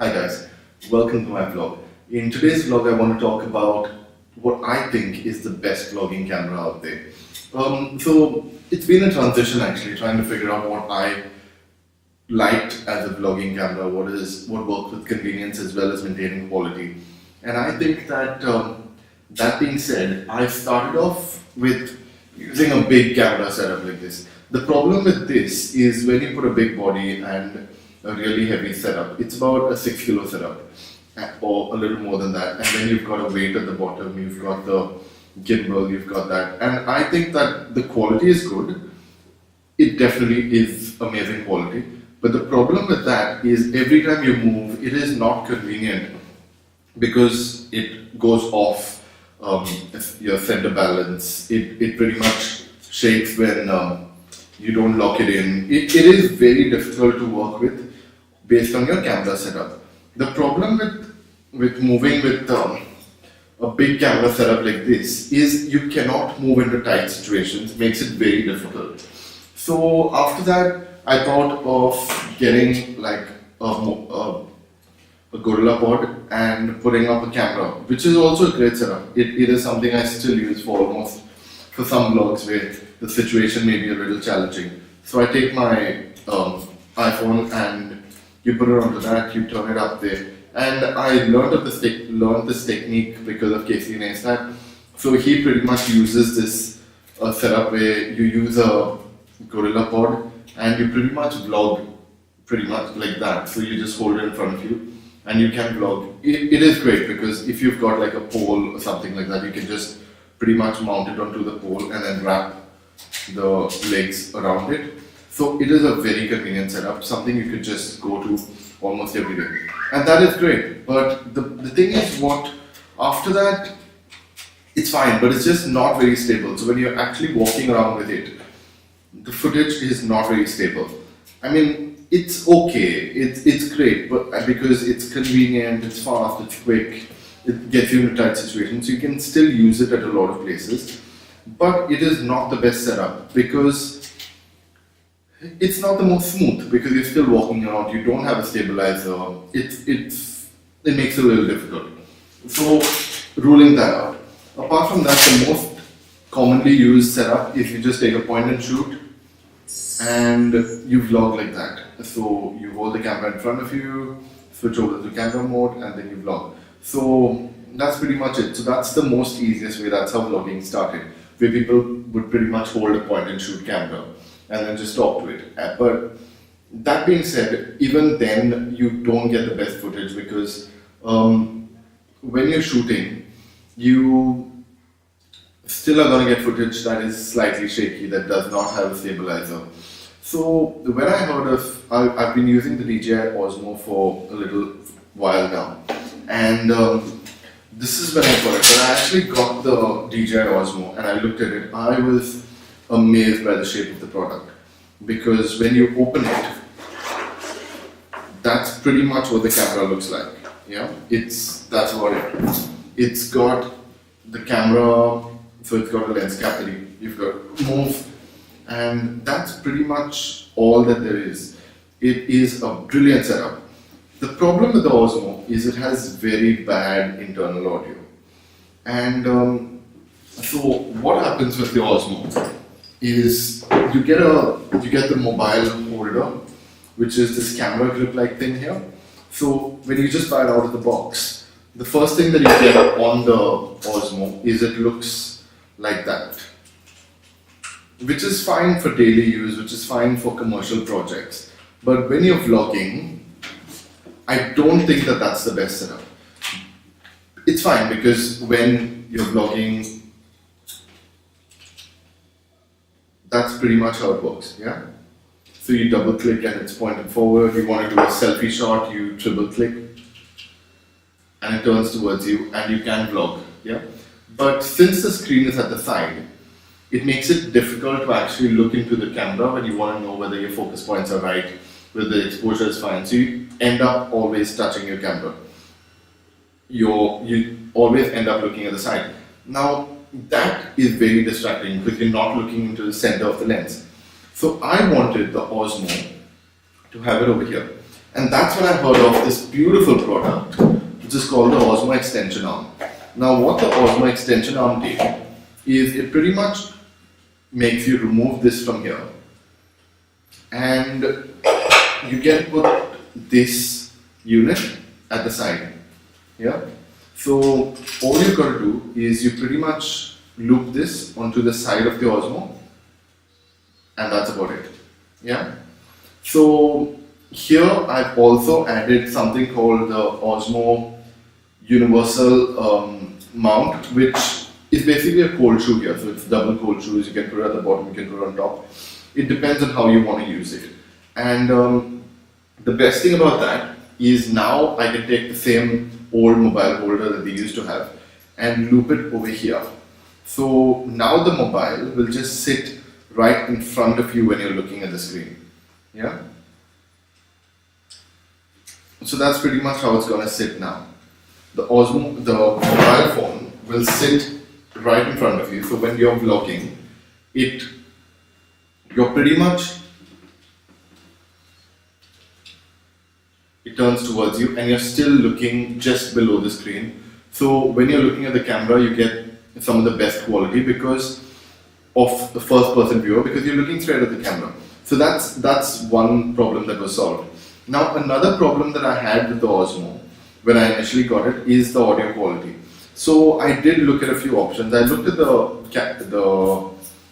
Hi guys, welcome to my vlog. In today's vlog I want to talk about what I think is the best vlogging camera out there. So it's been a transition actually, trying to figure out what I liked as a vlogging camera, what works with convenience as well as maintaining quality. And I think that that being said, I started off with using a big camera setup like this. The problem with this is when you put a big body and a really heavy setup, it's about a 6 kilo setup or a little more than that, and then you've got a weight at the bottom, you've got the gimbal, you've got that, and I think that the quality is good. It definitely is amazing quality, but the problem with that is every time you move, it is not convenient because it goes off your center balance. It pretty much shakes when you don't lock it in. It is very difficult to work with based on your camera setup. The problem with moving with a big camera setup like this is you cannot move into tight situations. It makes it very difficult. So after that, I thought of getting like a gorilla pod and putting up a camera, which is also a great setup. It is something I still use for some vlogs where the situation may be a little challenging. So I take my iPhone and you put it onto that, you turn it up there. And I learned this technique because of Casey Neistat. So he pretty much uses this setup where you use a gorilla pod and you pretty much vlog pretty much like that. So you just hold it in front of you and you can vlog. It is great because if you've got like a pole or something like that, you can just pretty much mount it onto the pole and then wrap the legs around it. So it is a very convenient setup, something you could just go to almost every day. And that is great. But the thing is after that, it's fine, but it's just not very stable. So when you're actually walking around with it, the footage is not very stable. I mean, it's okay, it's great, but because it's convenient, it's fast, it's quick, it gets you into tight situations, so you can still use it at a lot of places. But it is not the best setup because it's not the most smooth because you're still walking around, you don't have a stabilizer, it makes it a little difficult. So ruling that out. Apart from that, the most commonly used setup is you just take a point and shoot and you vlog like that. So you hold the camera in front of you, switch over to camera mode and then you vlog. So that's pretty much it. So that's the most easiest way, that's how vlogging started, where people would pretty much hold a point and shoot camera and then just talk to it. But that being said, even then you don't get the best footage because when you're shooting, you still are going to get footage that is slightly shaky, that does not have a stabilizer. So when I heard of, I've been using the DJI OSMO for a little while now, and this is when I got it. When I actually got the DJI OSMO and I looked at it, I was amazed by the shape of the product, because when you open it, that's pretty much what the camera looks like. Yeah, that's what it's got. The camera, so it's got a lens cap that you've got to move, and that's pretty much all that there is. It is a brilliant setup. The problem with the Osmo is it has very bad internal audio, and so what happens with the Osmo is you get the mobile holder, which is this camera grip like thing here. So when you just buy it out of the box, the first thing that you get on the Osmo is it looks like that, which is fine for daily use, which is fine for commercial projects. But when you're vlogging, I don't think that that's the best setup. It's fine because when you're vlogging, that's pretty much how it works, yeah? So you double click and it's pointed forward. You want to do a selfie shot, you triple click and it turns towards you and you can vlog, yeah? But since the screen is at the side, it makes it difficult to actually look into the camera when you want to know whether your focus points are right, whether the exposure is fine. So you end up always touching your camera. You always end up looking at the side. Now, that is very distracting because you're not looking into the center of the lens. So I wanted the Osmo to have it over here. And that's when I heard of this beautiful product, which is called the Osmo extension arm. Now what the Osmo extension arm did is it pretty much makes you remove this from here, and you can put this unit at the side. Yeah. So all you've got to do is you pretty much loop this onto the side of the Osmo, and that's about it. Yeah. So here I've also added something called the Osmo Universal mount, which is basically a cold shoe here. So it's double cold shoes. You can put it at the bottom, you can put it on top. It depends on how you want to use it. And the best thing about that is now I can take the same old mobile holder that they used to have and loop it over here. So now the mobile will just sit right in front of you when you're looking at the screen. Yeah. So that's pretty much how it's going to sit now. The mobile phone will sit right in front of you. So when you're vlogging, you're pretty much, it turns towards you and you're still looking just below the screen. So when you're looking at the camera, you get some of the best quality because of the first person viewer, because you're looking straight at the camera. So that's one problem that was solved. Now another problem that I had with the Osmo when I initially got it is the audio quality. So I did look at a few options. I looked at the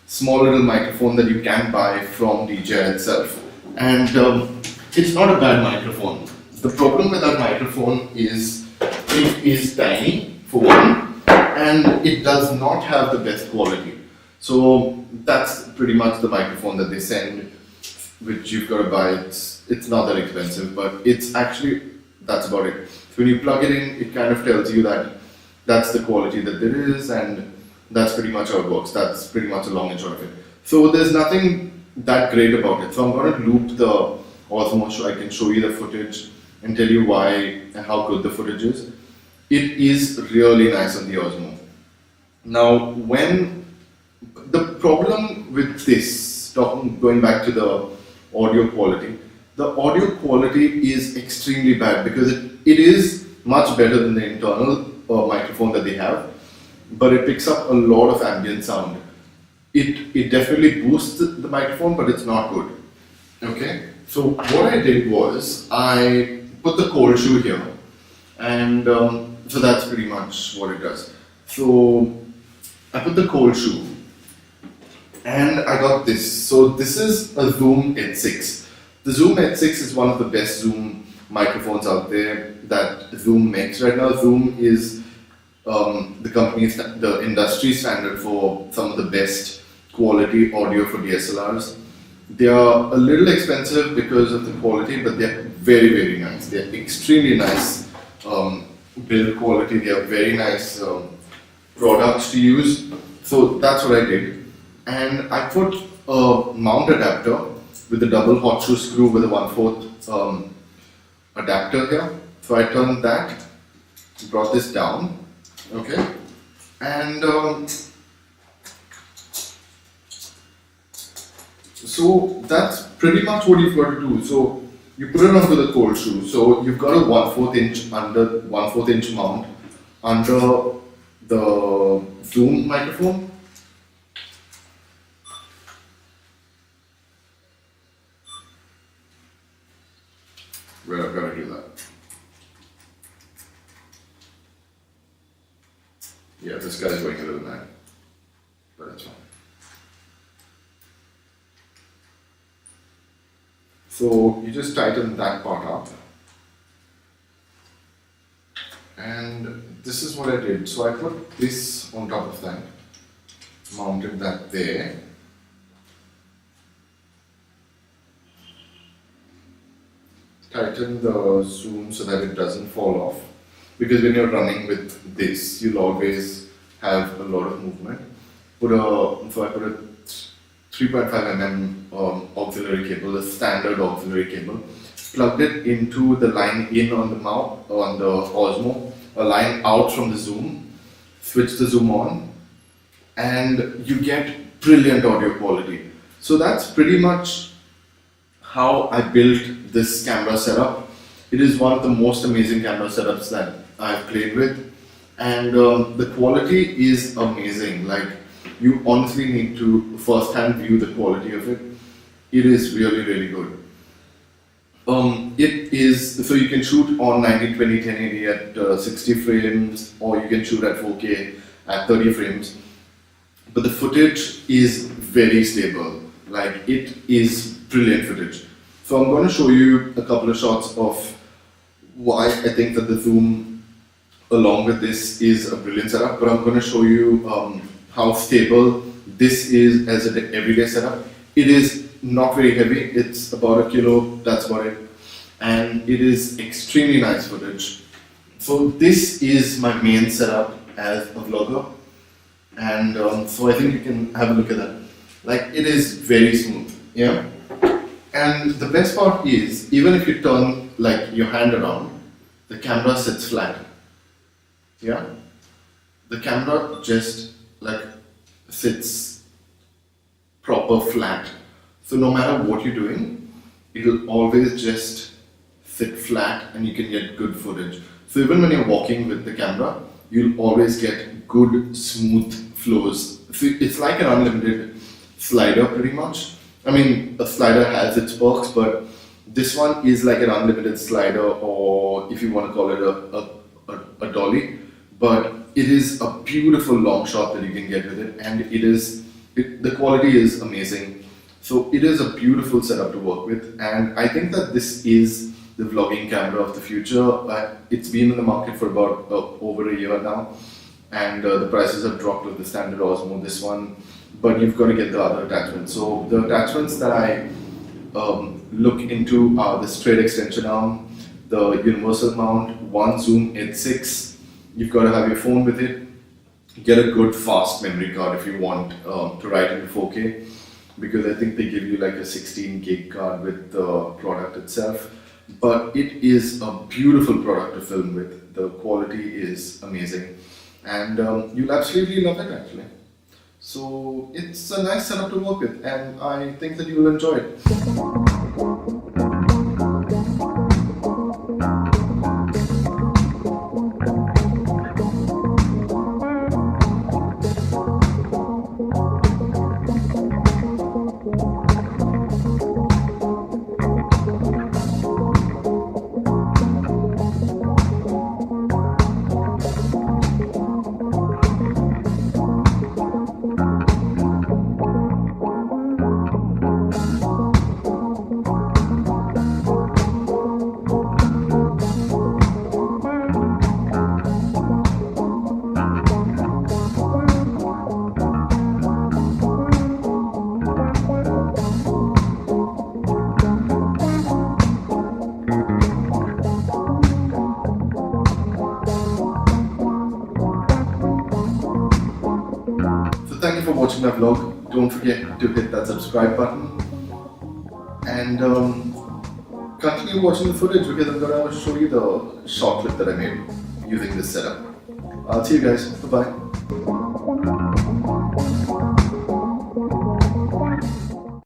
small little microphone that you can buy from DJI itself, and it's not a bad microphone. The problem with that microphone is it is tiny for one, and it does not have the best quality. So that's pretty much the microphone that they send, which you've got to buy. It's not that expensive, but it's actually, that's about it. So when you plug it in, it kind of tells you that that's the quality that there is, and that's pretty much how it works. That's pretty much a long and short of it. So there's nothing that great about it. So I'm going to loop the Osmo so I can show you the footage and tell you why and how good the footage is. It is really nice on the Osmo. Now, when the problem with this, going back to the audio quality, the audio quality is extremely bad because it is much better than the internal microphone that they have, but it picks up a lot of ambient sound. It definitely boosts the microphone, but it's not good. Okay, so what I did was I put the cold shoe here, and so that's pretty much what it does. So I put the cold shoe, and I got this. So this is a Zoom H6. The Zoom H6 is one of the best Zoom microphones out there that Zoom makes right now. Zoom is the company, the industry standard for some of the best quality audio for DSLRs. They are a little expensive because of the quality, but they're very, very nice. They're extremely nice build quality. They are very nice products to use. So that's what I did. And I put a mount adapter with a double hot shoe screw with a 1/4 adapter here. So I turned that, brought this down, okay, and so that's pretty much what you've got to do. So you put it onto the cold shoe. So you've got a 1/4 inch mount under the Zoom microphone. Where I've got to do that. Yeah, this guy's going a little mad, but it's fine. So you just tighten that part up, and this is what I did. So I put this on top of that, mounted that there. Tighten the zoom so that it doesn't fall off, because when you're running with this, you'll always have a lot of movement. So I put a 3.5 mm auxiliary cable, the standard auxiliary cable, plugged it into the line in on the Osmo, a line out from the zoom, switch the zoom on, and you get brilliant audio quality. So that's pretty much how I built this camera setup. It is one of the most amazing camera setups that I've played with, and the quality is amazing. Like, you honestly need to first-hand view the quality of it. It is really, really good. It is, so you can shoot on 1920 1080 at 60 frames, or you can shoot at 4K at 30 frames. But the footage is very stable. Like, it is brilliant footage. So I'm going to show you a couple of shots of why I think that the zoom along with this is a brilliant setup. But I'm going to show you how stable this is as an everyday setup. It is not very heavy, it's about 1 kilo, that's about it. And it is extremely nice footage. So this is my main setup as a vlogger. And so I think you can have a look at that. Like, it is very smooth, yeah? And the best part is, even if you turn like your hand around, the camera sits flat, yeah? The camera just like sits proper flat. So no matter what you're doing, it'll always just sit flat and you can get good footage. So even when you're walking with the camera, you'll always get good smooth flows. So it's like an unlimited slider pretty much. I mean, a slider has its perks, but this one is like an unlimited slider, or if you want to call it a dolly. But it is a beautiful long shot that you can get with it, and the quality is amazing. So it is a beautiful setup to work with, and I think that this is the vlogging camera of the future. It's been in the market for about over a year now, and the prices have dropped with the standard Osmo, this one, but you've got to get the other attachments. So the attachments that I look into are the straight extension arm, the universal mount, one zoom H6. You've got to have your phone with it. Get a good fast memory card if you want to write into 4K, because I think they give you like a 16 gig card with the product itself. But it is a beautiful product to film with. The quality is amazing, and you'll absolutely love it actually. So it's a nice setup to work with, and I think that you will enjoy it. Thank you for watching my vlog. Don't forget to hit that subscribe button and continue watching the footage, because I'm going to show you the short clip that I made using this setup. I'll see you guys. Bye bye.